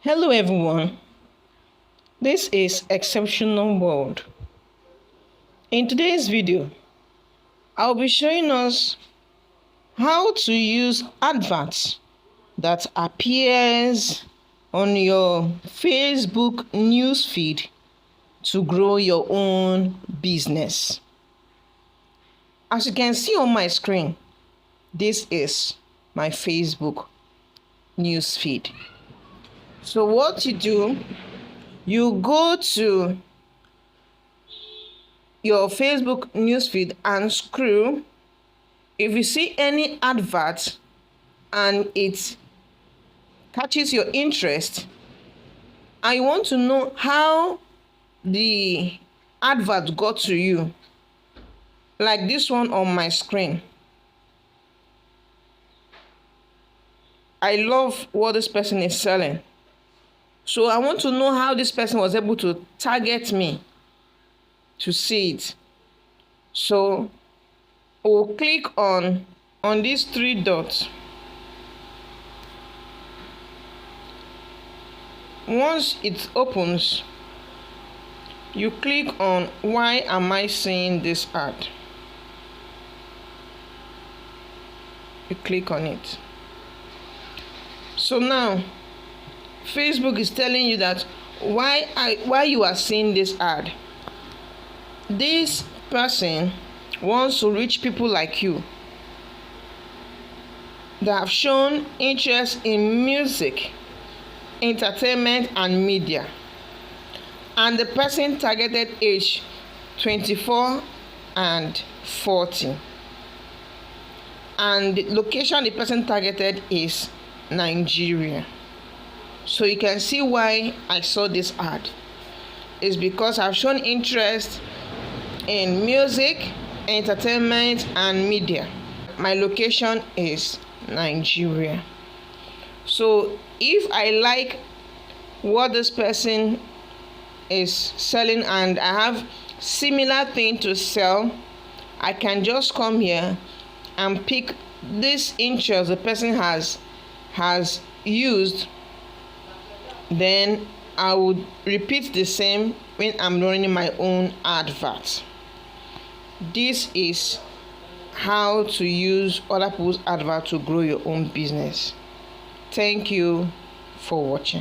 Hello everyone, this is Exceptional World. In today's video, I'll be showing us how to use adverts that appears on your Facebook newsfeed to grow your own business. As you can see on my screen, this is my Facebook newsfeed. So what you do, you go to your Facebook newsfeed and scroll. If you see any advert and it catches your interest and you want to know how the advert got to you, like this one on my screen. I love what this person is selling. So I want to know how this person was able to target me to see it. So we'll click on these three dots. Once it opens, you click on why am I seeing this ad? You click on it. So now Facebook is telling you that why you are seeing this ad. This person wants to reach people like you that have shown interest in music, entertainment, and media. And the person targeted age 24 and 40. And the location the person targeted is Nigeria. So you can see why I saw this ad. It's because I've shown interest in music, entertainment, and media. My location is Nigeria. So if I like what this person is selling and I have similar thing to sell, I can just come here and pick this interest the person has used. Then I would repeat the same when I'm running my own advert. This is how to use other people's advert to grow your own business. Thank you for watching.